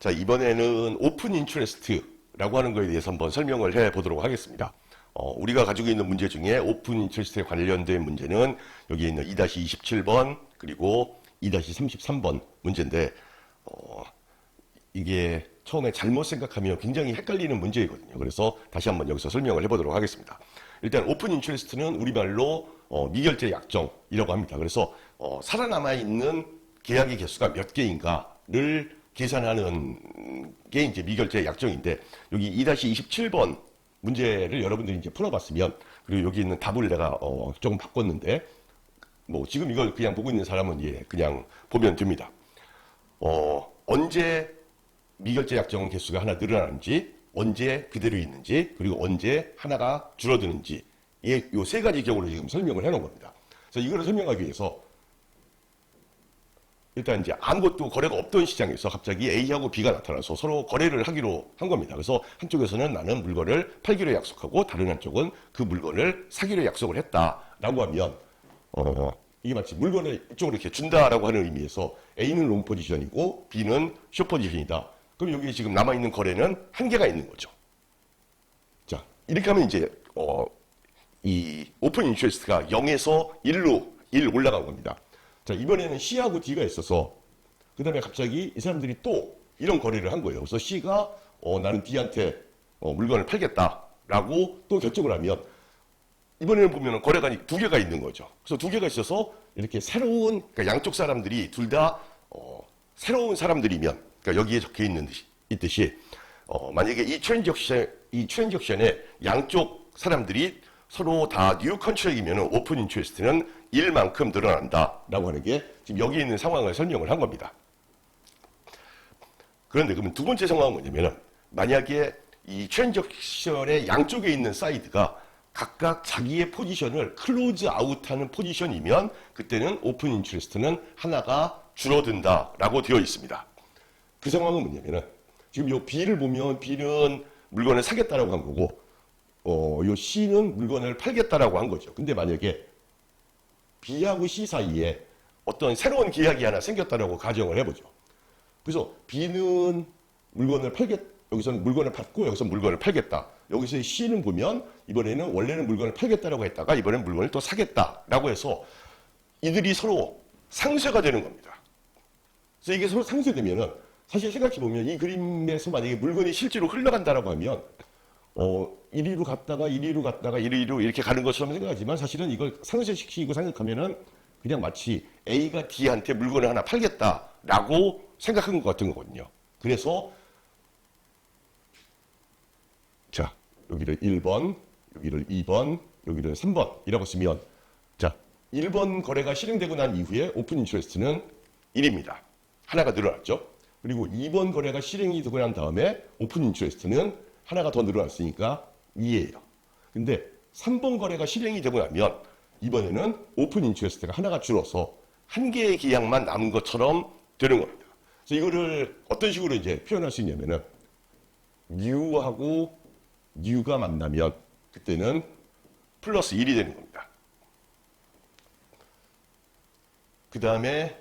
자, 이번에는 오픈 인트레스트라고 하는 거에 대해서 한번 설명을 해 보도록 하겠습니다. 우리가 가지고 있는 문제 중에 오픈 인트레스트에 관련된 문제는 여기 있는 2-27번 그리고 2-33번 문제인데 이게 처음에 잘못 생각하면 굉장히 헷갈리는 문제이거든요. 그래서 다시 한번 여기서 설명을 해보도록 하겠습니다. 일단 오픈 인트레스트는 우리말로 미결제 약정이라고 합니다. 그래서 살아남아 있는 계약의 개수가 몇 개인가를 계산하는 게 이제 미결제 약정인데, 여기 2-27번 문제를 여러분들이 이제 풀어봤으면, 그리고 여기 있는 답을 내가 조금 바꿨는데, 뭐 지금 이걸 그냥 보고 있는 사람은 그냥 보면 됩니다. 언제 미결제 약정 개수가 하나 늘어나는지, 언제 그대로 있는지, 그리고 언제 하나가 줄어드는지, 이 세 가지 경우를 지금 설명을 해놓은 겁니다. 그래서 이거를 설명하기 위해서 일단 이제 아무것도 거래가 없던 시장에서 갑자기 A하고 B가 나타나서 서로 거래를 하기로 한 겁니다. 그래서 한쪽에서는 나는 물건을 팔기로 약속하고 다른 한쪽은 그 물건을 사기로 약속을 했다라고 하면 이게 마치 물건을 이쪽으로 이렇게 준다라고 하는 의미에서 A는 롱 포지션이고 B는 숏 포지션이다. 그럼 여기 지금 남아있는 거래는 한 개가 있는 거죠. 자, 이렇게 하면 이제 이 오픈 인트레스트가 0에서 1 올라간 겁니다. 자, 이번에는 C하고 D가 있어서 그 다음에 갑자기 이 사람들이 또 이런 거래를 한 거예요. 그래서 C가 나는 D한테 물건을 팔겠다라고 또 결정을 하면, 이번에는 보면 거래가 두 개가 있는 거죠. 그래서 두 개가 있어서 이렇게 새로운, 그러니까 양쪽 사람들이 둘 다 새로운 사람들이면, 그러니까 여기에 적혀 있듯이 만약에 이 트랜잭션에 양쪽 사람들이 서로 다 뉴 컨트랙이면 오픈 인트레스트는 1만큼 늘어난다라고 하는 게 지금 여기 있는 상황을 설명을 한 겁니다. 그런데 그러면 두 번째 상황은 뭐냐면은, 만약에 이 트랜잭션의 양쪽에 있는 사이드가 각각 자기의 포지션을 클로즈 아웃하는 포지션이면 그때는 오픈 인트레스트는 하나가 줄어든다라고 되어 있습니다. 그 상황은 뭐냐면은, 지금 요 B를 보면 B는 물건을 사겠다라고 한 거고, 요 C는 물건을 팔겠다라고 한 거죠. 근데 만약에 B하고 C 사이에 어떤 새로운 계약이 하나 생겼다라고 가정을 해보죠. 그래서 B는 물건을 여기서는 물건을 받고 여기서 물건을 팔겠다. 여기서 C는 보면 이번에는 원래는 물건을 팔겠다라고 했다가 이번엔 물건을 또 사겠다라고 해서 이들이 서로 상쇄가 되는 겁니다. 그래서 이게 서로 상쇄되면은, 사실 생각해보면 이 그림에서 만약에 물건이 실제로 흘러간다라고 하면 이리로 갔다가 이리로 갔다가 이리로 이렇게 가는 것처럼 생각하지만, 사실은 이걸 상쇄시키고 생각하면은 그냥 마치 A가 D한테 물건을 하나 팔겠다라고 생각한 것 같은 거거든요. 그래서 자, 여기를 1번, 여기를 2번, 여기를 3번이라고 쓰면, 자, 1번 거래가 실행되고 난 이후에 오픈 인트레스트는 1입니다. 하나가 늘어났죠. 그리고 2번 거래가 실행이 되고 난 다음에 오픈 인트레스트는 하나가 더 늘어났으니까 2예요. 근데 3번 거래가 실행이 되고 나면 이번에는 오픈 인트레스트가 하나가 줄어서 한 개의 계약만 남은 것처럼 되는 겁니다. 그래서 이거를 어떤 식으로 이제 표현할 수 있냐면은, U하고 U가 만나면 그때는 플러스 1이 되는 겁니다. 그 다음에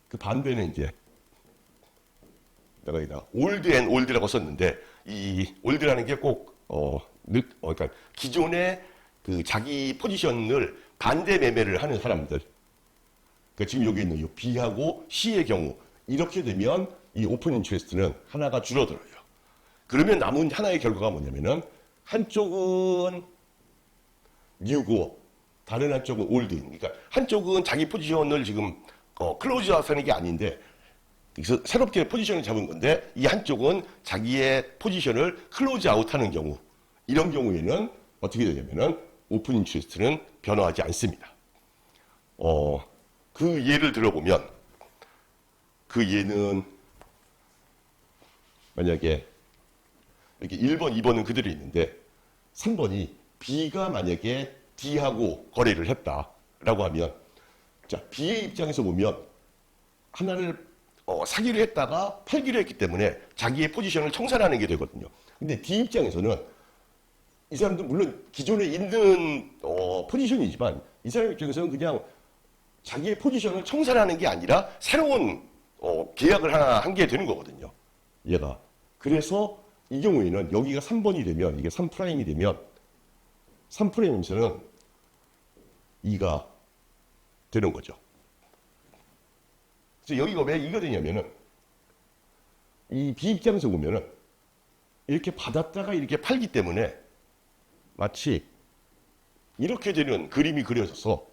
그 반대는 이제 내가 여기다 올드 앤 올드라고 썼는데, 이 올드라는 게 꼭 그러니까 기존의 그 자기 포지션을 반대 매매를 하는 사람들. 그러니까 지금 여기 있는 이 B하고 C의 경우 이렇게 되면 이 오픈 인트레스트는 하나가 줄어들어요. 그러면 남은 하나의 결과가 뭐냐면은, 한쪽은 뉴고 다른 한쪽은 올드. 그러니까 한쪽은 자기 포지션을 지금 클로즈 아웃하는 게 아닌데, 그래서 새롭게 포지션을 잡은 건데, 이 한쪽은 자기의 포지션을 클로즈 아웃하는 경우, 이런 경우에는 어떻게 되냐면은 오픈 인트레스트는 변화하지 않습니다. 그 예를 들어보면, 그 예는 만약에 이렇게 1번, 2번은 그대로 있는데 3번이 B가 만약에 D하고 거래를 했다라고 하면, 자, B의 입장에서 보면 하나를 사기로 했다가 팔기로 했기 때문에 자기의 포지션을 청산하는 게 되거든요. 근데 D 입장에서는 이 사람도 물론 기존에 있는 포지션이지만, 이 사람 입장에서는 그냥 자기의 포지션을 청산하는 게 아니라 새로운 계약을 하나 한 게 되는 거거든요. 얘가. 그래서 이 경우에는 여기가 3번이 되면 이게 3'이 되면 3'이면서는 2가 되는 거죠. 그래서 여기가 왜 2가 되냐면은 이 B 입장에서 보면은 이렇게 받았다가 이렇게 팔기 때문에 마치 이렇게 되는 그림이 그려져서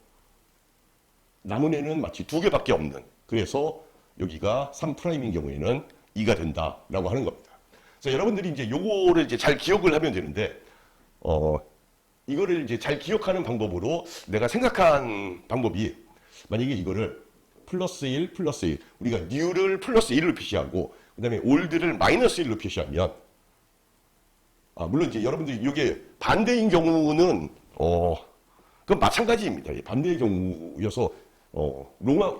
남은 애는 마치 2개밖에 없는, 그래서 여기가 3'인 경우에는 2가 된다라고 하는 겁니다. 그래서 여러분들이 이제 요거를 이제 잘 기억을 하면 되는데, 이거를 이제 잘 기억하는 방법으로 내가 생각한 방법이, 만약에 이거를 플러스 1, 플러스 1, 우리가 new를 플러스 1로 표시하고, 그 다음에 old를 마이너스 1로 표시하면, 물론 이제 여러분들이 이게 반대인 경우는, 그건 마찬가지입니다. 반대의 경우여서,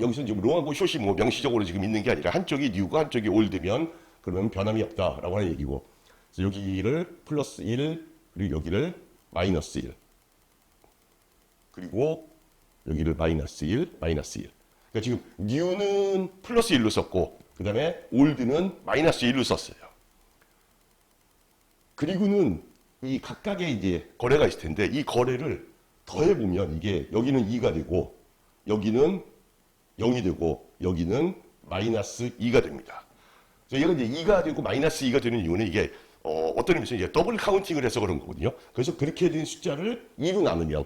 여기서 지금 롱하고 숏이 뭐 명시적으로 지금 있는 게 아니라 한쪽이 new고 한쪽이 old면 그러면 변함이 없다라고 하는 얘기고, 그래서 여기를 플러스 1, 그리고 여기를 마이너스 1, 그리고 여기를 마이너스 1, 마이너스 1. 그러니까 지금 new는 플러스 1로 썼고, 그 다음에 old는 마이너스 1로 썼어요. 그리고는 이 각각의 이제 거래가 있을 텐데, 이 거래를 더해보면 이게 여기는 2가 되고, 여기는 0이 되고, 여기는 마이너스 2가 됩니다. 그래서 얘가 이제 2가 되고 마이너스 2가 되는 이유는 이게 어떤 의미에서 이제 더블 카운팅을 해서 그런 거거든요. 그래서 그렇게 된 숫자를 2로 나누면,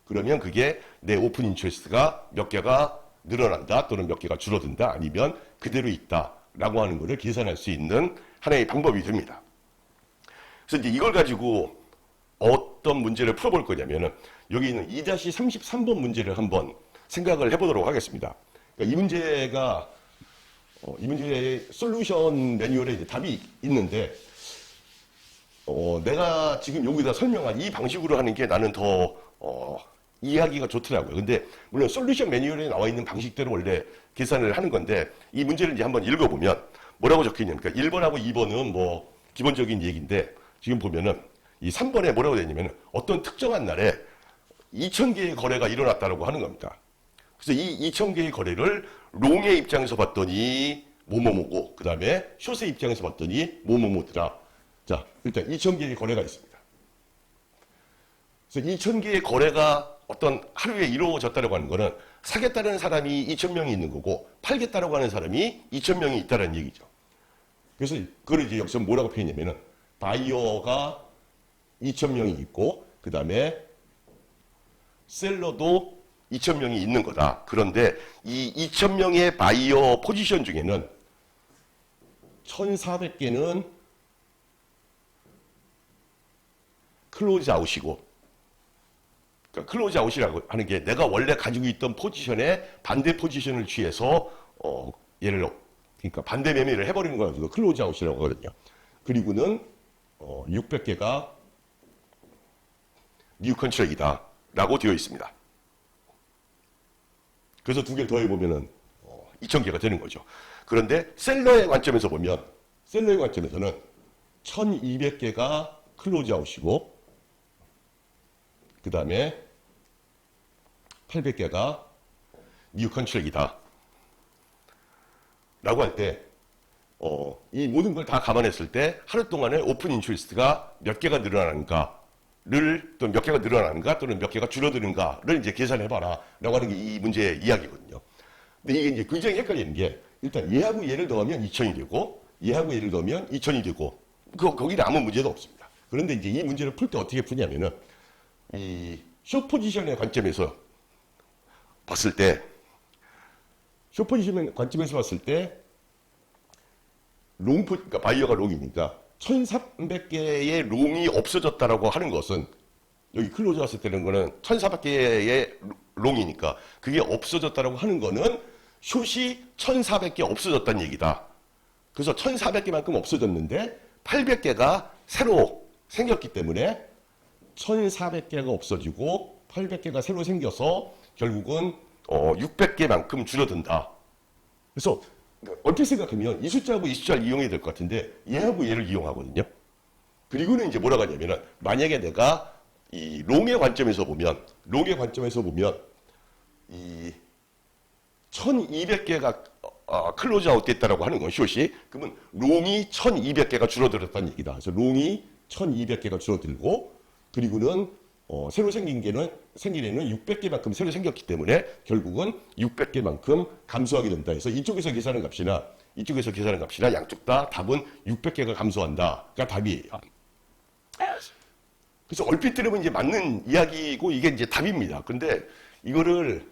그러면 그게 내 오픈 인트레스트가 몇 개가 늘어난다 또는 몇 개가 줄어든다 아니면 그대로 있다라고 하는 것을 계산할 수 있는 하나의 방법이 됩니다. 그래서 이제 이걸 가지고 어떤 문제를 풀어볼 거냐면은 여기 있는 2-33번 문제를 한번 생각을 해보도록 하겠습니다. 그러니까 이 문제가 이 문제의 솔루션 매뉴얼에 이제 답이 있는데, 내가 지금 여기다 설명한 이 방식으로 하는 게 나는 더 이해하기가 좋더라고요. 근데 물론 솔루션 매뉴얼에 나와 있는 방식대로 원래 계산을 하는 건데, 이 문제를 이제 한번 읽어보면 뭐라고 적혀있냐면, 그러니까 1번하고 2번은 뭐 기본적인 얘기인데, 지금 보면은 이 3번에 뭐라고 되어 있냐면 어떤 특정한 날에 2,000개의 거래가 일어났다고 하는 겁니다. 그래서 이 2,000개의 거래를 롱의 입장에서 봤더니 뭐뭐뭐고, 그 다음에 숏의 입장에서 봤더니 뭐뭐뭐더라. 자, 일단 2,000개의 거래가 있습니다. 그래서 2,000개의 거래가 어떤 하루에 이루어졌다고 하는 거는 사겠다는 사람이 2,000명이 있는 거고, 팔겠다고 하는 사람이 2,000명이 있다는 얘기죠. 그래서 그걸 이제 여기서 뭐라고 표현했냐면은 바이어가 2,000명이 있고, 그 다음에 셀러도 2,000명이 있는 거다. 그런데 이 2,000명의 바이어 포지션 중에는 1,400개는 클로즈 아웃이고, 그러니까 클로즈 아웃이라고 하는 게 내가 원래 가지고 있던 포지션에 반대 포지션을 취해서 그러니까 반대 매매를 해버리는 거 가지고 클로즈 아웃이라고 하거든요. 그리고는 600개가 뉴 컨트랙이다 라고 되어 있습니다. 그래서 두 개를 더해보면은 2,000개가 되는 거죠. 그런데 셀러의 관점에서 보면, 셀러의 관점에서는 1,200개가 클로즈 아웃이고, 그 다음에 800개가 뉴 컨트랙이다 라고 할 때, 이 모든 걸 다 감안했을 때 하루 동안에 오픈 인트레스트가 몇 개가 늘어나는가를, 또 몇 개가 늘어나는가 또는 몇 개가 줄어드는가를 이제 계산해봐라 라고 하는 게 이 문제의 이야기거든요. 근데 이게 이제 굉장히 헷갈리는 게, 일단 얘하고 얘를 더하면 2,000이 되고, 얘하고 얘를 더하면 2,000이 되고, 거기는 아무 문제도 없습니다. 그런데 이제 이 문제를 풀 때 어떻게 푸냐면은, 이 숏 포지션의 관점에서 봤을 때, 숏 포지션의 관점에서 봤을 때, 그러니까 바이어가 롱이니까 1,300개의 롱이 없어졌다라고 하는 것은, 여기 클로즈 왔을 때는 거는 1,400개의 롱이니까 그게 없어졌다라고 하는 거는 숏이 1,400개 없어졌다는 얘기다. 그래서 1,400개만큼 없어졌는데 800개가 새로 생겼기 때문에 1,400개가 없어지고 800개가 새로 생겨서 결국은 600개만큼 줄어든다. 그래서 얼핏 생각하면 이 숫자하고 이 숫자를 이용해야 될 것 같은데 얘하고 얘를 이용하거든요. 그리고는 이제 뭐라고 하냐면은, 만약에 내가 이 롱의 관점에서 보면 이 1,200개가 클로즈 아웃 됐다라고 하는 건 숏이 그러면 롱이 1200개가 줄어들었다는 얘기다. 그래서 롱이 1200개가 줄어들고 그리고는 새로 생긴 애는 600개만큼 새로 생겼기 때문에 결국은 600개만큼 감소하게 된다 해서 이쪽에서 계산한 값이나 이쪽에서 계산한 값이나 양쪽 다 답은 600개가 감소한다가 답이에요. 그래서 얼핏 들으면 이제 맞는 이야기고 이게 이제 답입니다. 근데 이거를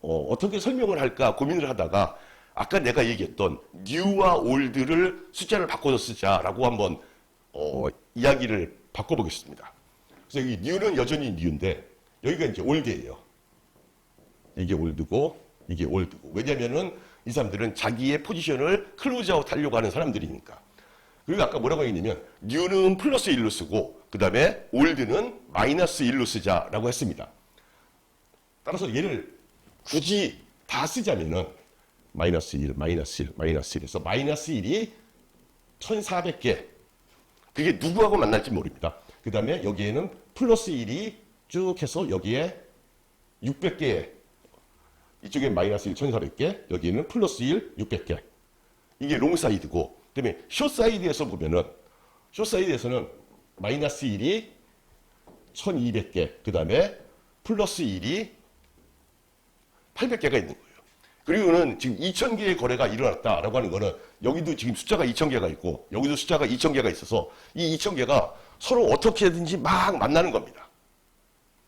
어떻게 설명을 할까 고민을 하다가 아까 내가 얘기했던 new와 old를 숫자를 바꿔서 쓰자라고 한번 이야기를 바꿔보겠습니다. 그래서 이 new는 여전히 new인데 여기가 이제 old예요. 이게 old고 이게 old고 왜냐면은 이 사람들은 자기의 포지션을 클로즈아웃 하려고 하는 사람들이니까. 그리고 아까 뭐라고 했냐면 new는 플러스 1로 쓰고 그 다음에 old는 마이너스 1로 쓰자라고 했습니다. 따라서 얘를 굳이 다 쓰자면은 마이너스 1, 마이너스 1, 마이너스 1에서 마이너스 1이 1400개. 그게 누구하고 만날지 모릅니다. 그 다음에 여기에는 플러스 1이 쭉 해서 여기에 600개. 이쪽에 마이너스 1, 1400개. 여기에는 플러스 1, 600개. 이게 롱 사이드고. 그 다음에 숏 사이드에서 보면은, 숏 사이드에서는 마이너스 1이 1200개. 그 다음에 플러스 1이 800개가 있는 거예요. 그리고는 지금 2000개의 거래가 일어났다라고 하는 거는 여기도 지금 숫자가 2000개가 있고 여기도 숫자가 2000개가 있어서 이 2000개가 서로 어떻게든지 막 만나는 겁니다.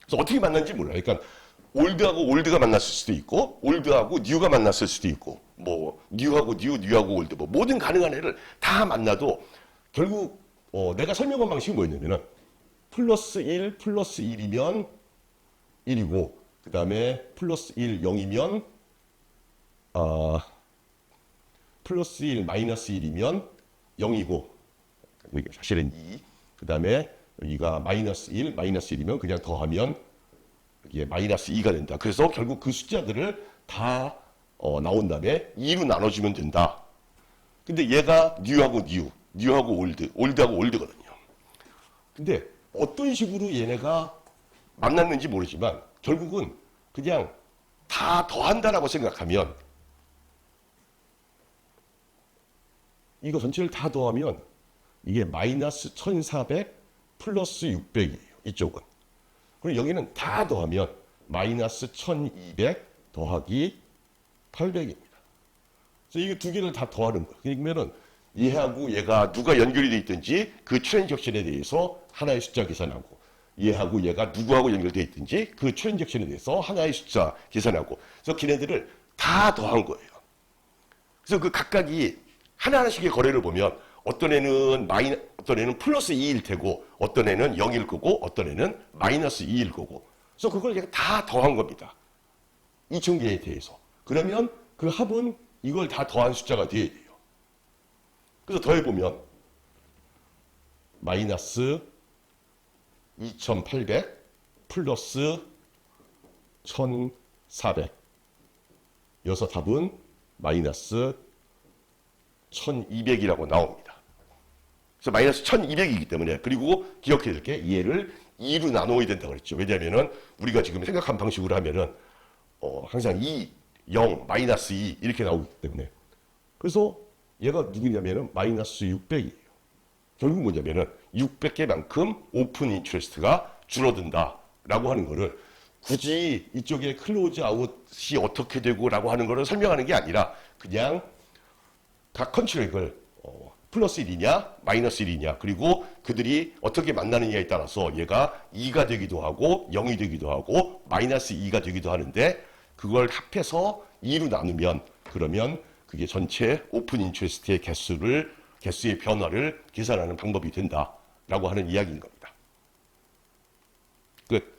그래서 어떻게 만나는지 몰라요. 그러니까 올드하고 올드가 만났을 수도 있고 올드하고 뉴가 만났을 수도 있고 뭐 뉴하고 뉴, 뉴하고 올드 뭐 모든 가능한 애를 다 만나도 결국 내가 설명한 방식이 뭐였냐면은 플러스 1, 플러스 1이면 1이고 그 다음에 플러스 1, 0이면 플러스 1, 마이너스 1이면 0이고 여기가 사실은 2. 그 다음에 여기가 마이너스 1, 마이너스 1이면 그냥 더하면 여기에 마이너스 2가 된다. 그래서 결국 그 숫자들을 다 나온 다음에 2로 나눠주면 된다. 근데 얘가 뉴하고 뉴, 뉴하고 올드, 올드하고 올드거든요. 근데 어떤 식으로 얘네가 만났는지 모르지만 결국은 그냥 다 더한다라고 생각하면 이거 전체를 다 더하면 이게 마이너스 1400 플러스 600이에요. 이쪽은. 그리고 여기는 다 더하면 마이너스 1200 더하기 800입니다. 그래서 이게 두 개를 다 더하는 거예요. 그러면은 얘하고 얘가 누가 연결이 되어 있든지 그 트랜잭션에 대해서 하나의 숫자 계산하고 얘하고 얘가 누구하고 연결되어 있든지 그 트랜잭션에 대해서 하나의 숫자 계산하고 그래서 걔네들을 다 더한 거예요. 그래서 그 각각이 하나하나씩의 거래를 보면 어떤 애는 플러스 2일 테고 어떤 애는 0일 거고 어떤 애는 마이너스 2일 거고 그래서 그걸 다 더한 겁니다. 2000개에 대해서. 그러면 그 합은 이걸 다 더한 숫자가 돼야 돼요. 그래서 더해보면 마이너스 2800 플러스 1400 여기서 답은 마이너스 1200이라고 나옵니다. 그래서 마이너스 1200이기 때문에 그리고 기억해야 될 게 얘를 2로 나눠야 된다고 그랬죠. 왜냐하면 우리가 지금 생각한 방식으로 하면은 항상 2, 0, 마이너스 2 이렇게 나오기 때문에 그래서 얘가 누구냐면은 마이너스 600이에요. 결국 뭐냐면은 600개만큼 오픈 인트레스트가 줄어든다라고 하는 거를 굳이 이쪽에 클로즈 아웃이 어떻게 되고라고 하는 거를 설명하는 게 아니라 그냥 각 컨트랙을 플러스 1이냐 마이너스 1이냐 그리고 그들이 어떻게 만나느냐에 따라서 얘가 2가 되기도 하고 0이 되기도 하고 마이너스 2가 되기도 하는데 그걸 합해서 2로 나누면 그러면 그게 전체 오픈 인트레스트의 개수의 변화를 계산하는 방법이 된다라고 하는 이야기인 겁니다. 끝.